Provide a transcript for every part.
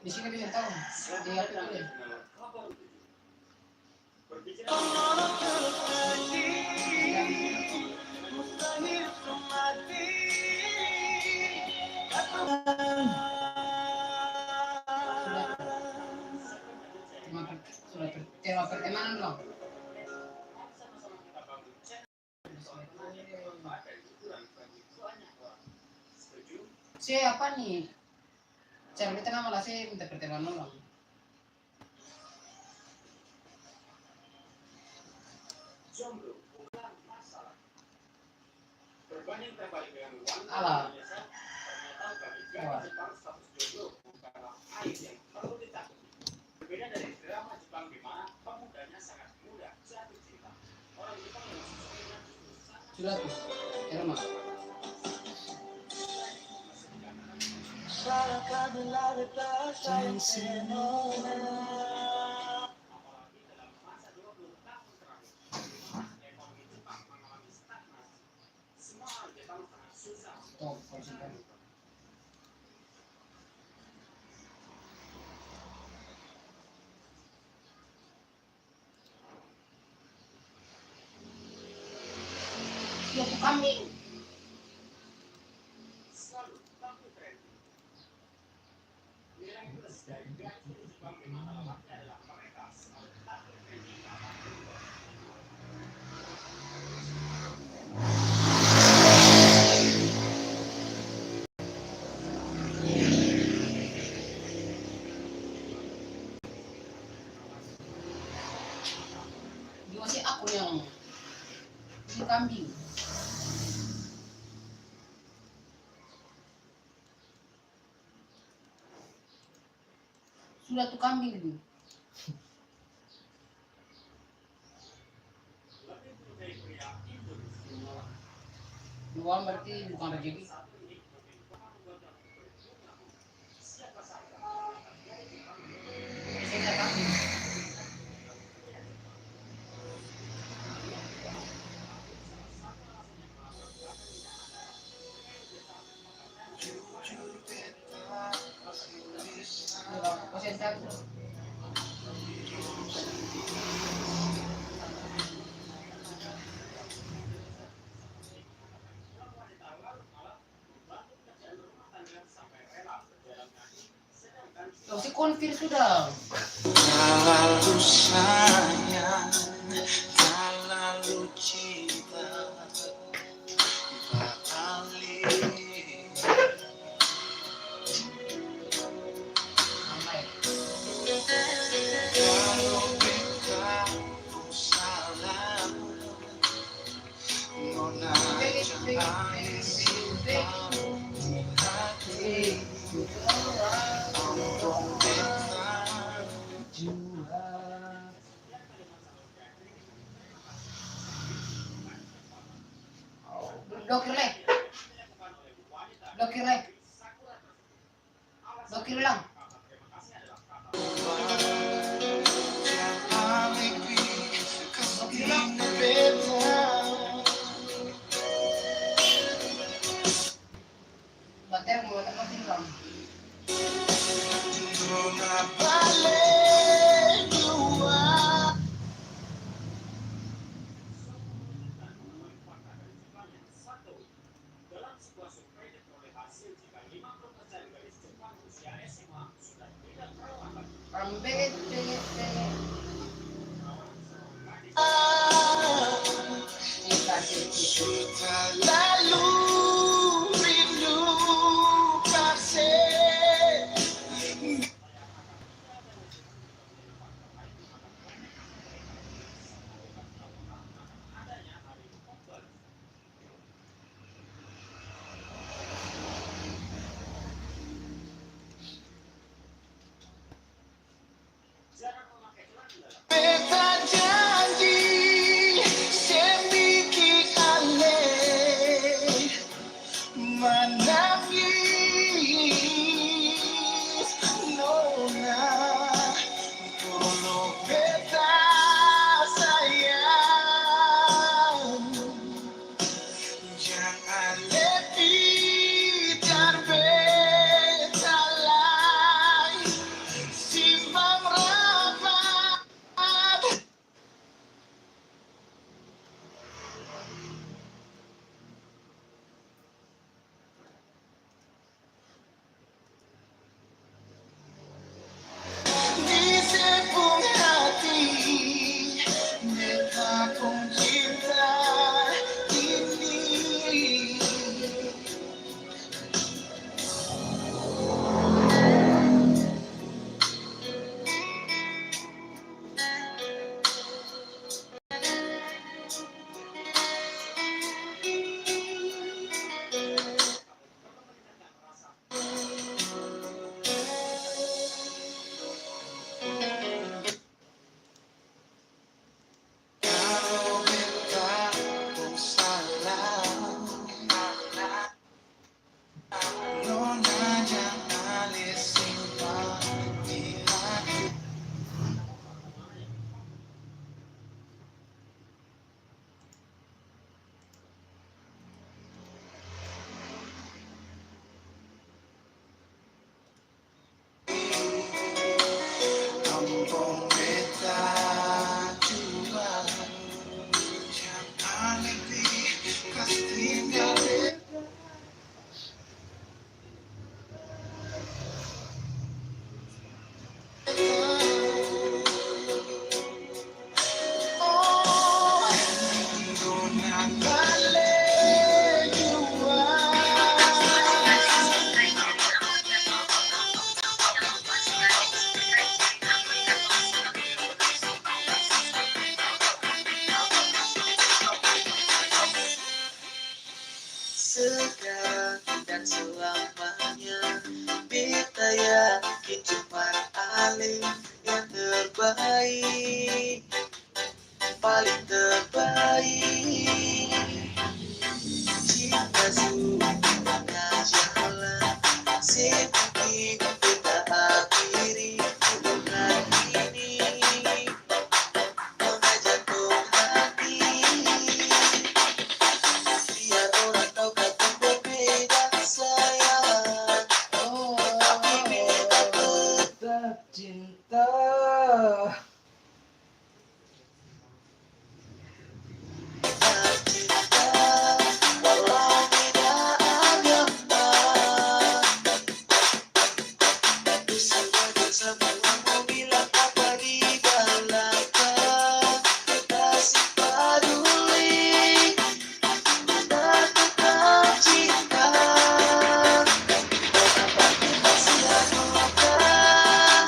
Di sini bisa tahu. Di HP boleh. Tema pertemanan dong. Siapa nih? Cara kita nama lah sih minta pertemanan dong. Alah. Berbeda dari drama Jepang di mana pemudanya sangat mudah jatuh cinta. Orang Jepang yang sudah tuh, rumah. Suatu kambing. Dia masih aku yang si kambing. Sudah tuh kambing itu. Dua berarti bukan rezeki. Saya kambing. Si konfir sudah. Terlalu sayang, terlalu cinta, bakali. Kalau kita salah, nona jangan hati. Blokir leh. Blokir leh. Blokir lang. Bater mo na ko lang. Lalu rindu kasih. Beta janji sedikit aneh. sekarang dan selamanya. Beta yakin cuma Alim yang terbaik, paling terbaik. Cinta sudah jalan, sedikit kita akhiri hubungan ini. Mengajak hati, biar orang tahu kata berbeda sayang. Tapi beta tetap cinta. Cinta walau beda agama. Sebagai semua mau bilang apa di belakang, kasih peduli dan tetap cinta. Kenapa kita sia-siakan?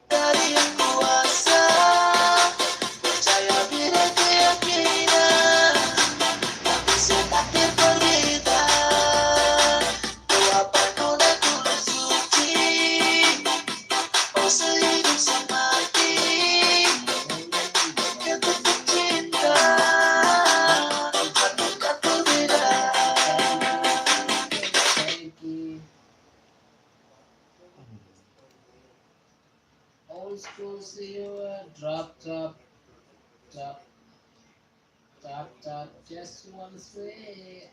Dari yang kuasa, percaya bila keyakinan, tapi setakdir berbeda. Doa penuh dan tulus suci, oh sehidup semati, yang tetap cinta, bukan berbeda. Old school silver, drop, just one sway.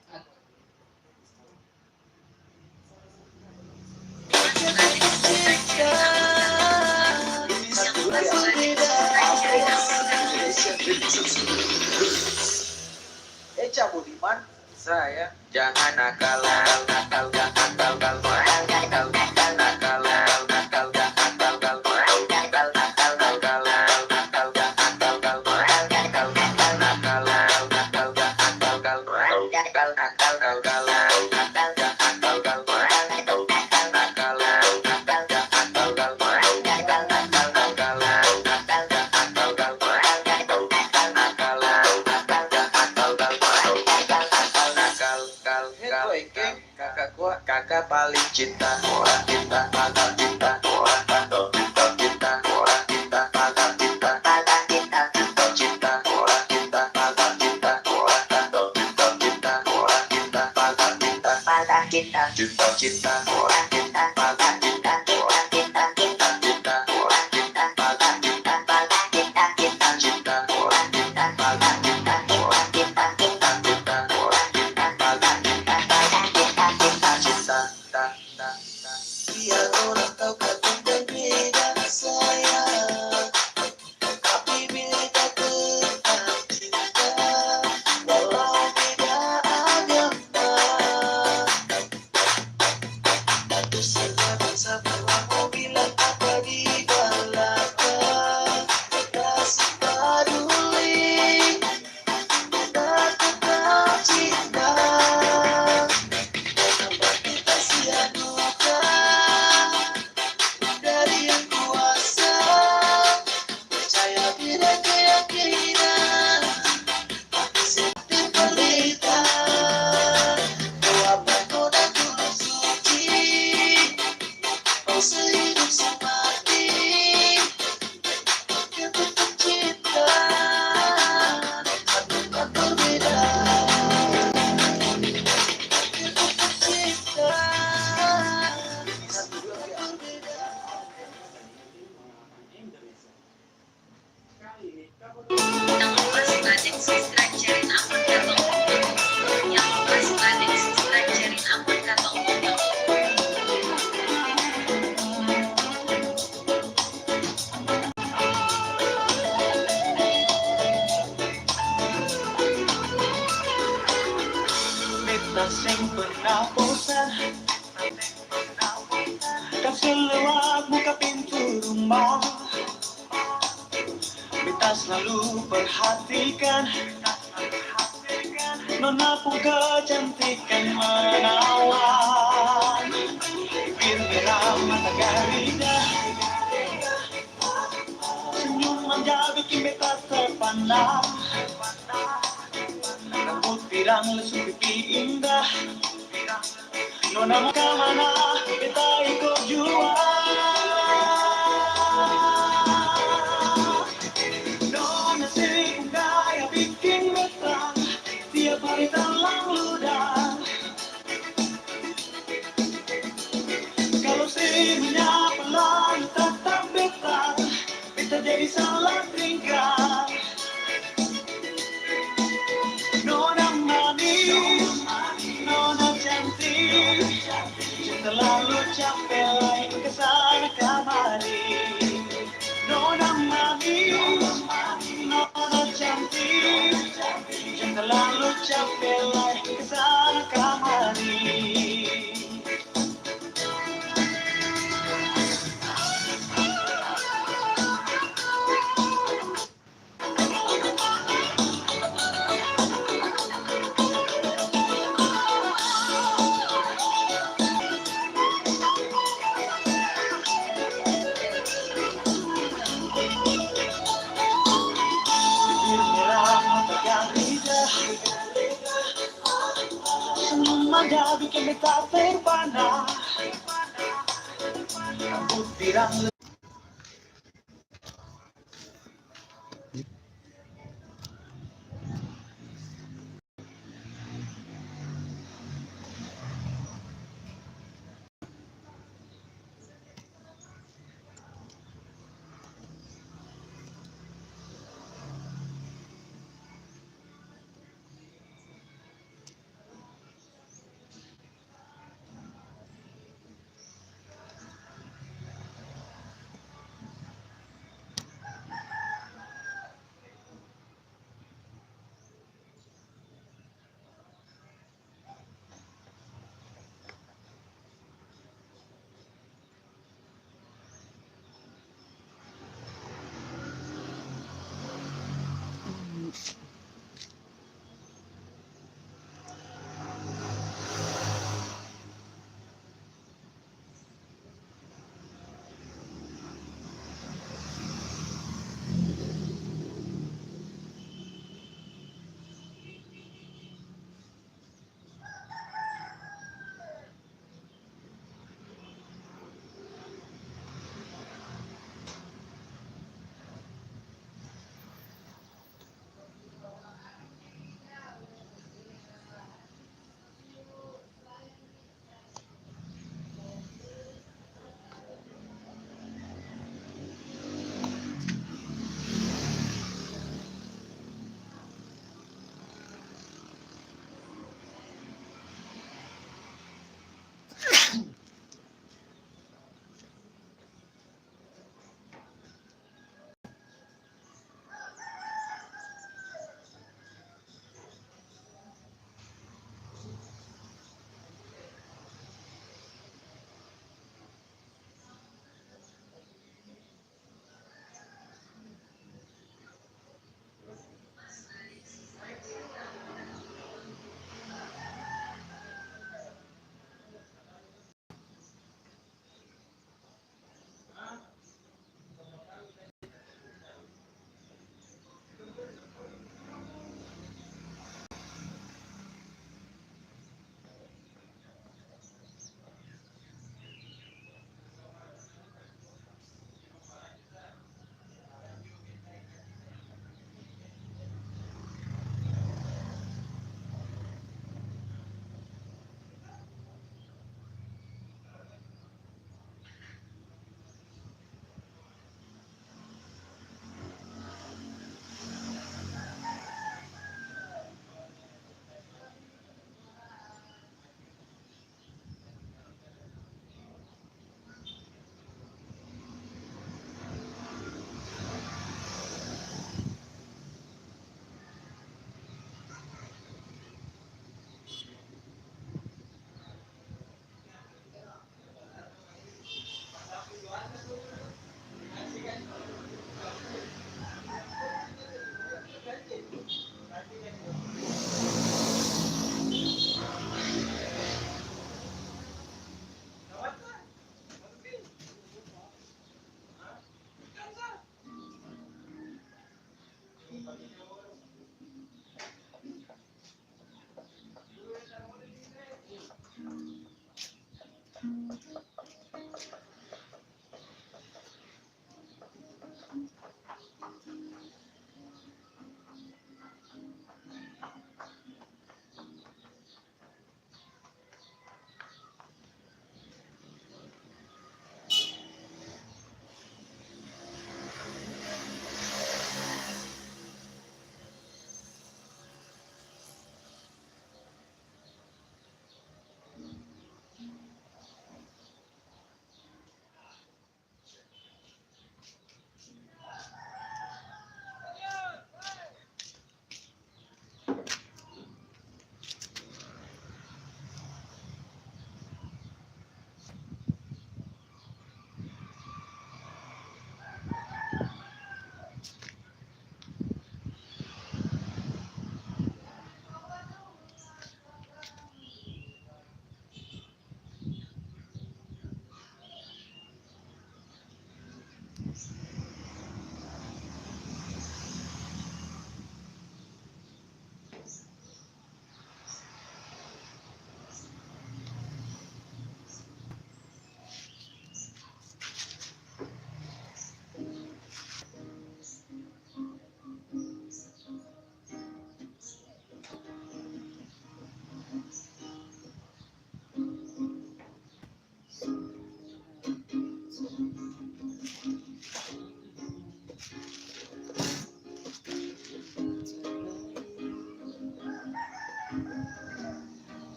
Eca Budiman, saya. Jangan nakal, nakal, nakal, nakal, nakal, nakal, nakal, nakal, nakal, nakal, nakal, nakal, nakal, kakak paling cinta orang cinta mata cinta orang cinta cinta orang cinta mata cinta cinta orang cinta mata cinta orang cinta orang cinta mata cinta cinta orang cinta mata cinta orang cinta cinta orang cinta mata cinta cinta orang cinta mata cinta orang cinta cinta orang cinta mata Biar orang tahu kata berbeda sayang, tapi beta tetap cinta walau beda agama. Bersama mau bilang apa di belakang, kasih peduli dan tetap cinta. Kenapa kita sia-siakan? Dari yang kuasa, percaya bila keyakinan, tapi seperti pelita. Doa penuh dan tulus suci, oh sehidup semati, yang tetap cinta, bukan berbeda. Yang tetap cinta, bukan berbeda. Yang lepas badik sisra Cheryn Amq kata umum. Yang lepas badik sisra Cheryn Amq kata umum. Beta sing pernah bosan, kasih lewat buka pintu rumah. Beta selalu perhatikan nona pun kecantikan menawan. Bibir merah mata garida, manja bikin beta terpana. Rambut pirang lesu pipi indah. Nona mau kemana kita ikut jua. Nona sering gaya bikin beta tiap hari telang ludah. Kalau semuanya pelan tetap beta jadi salah tingkah. Nona manis, nona cantik, terlalu capek lain kesana kemari. Nona manis, nona cantik, terlalu capek lain kesana kemari. Manja bikin beta terpana. Rambut pirang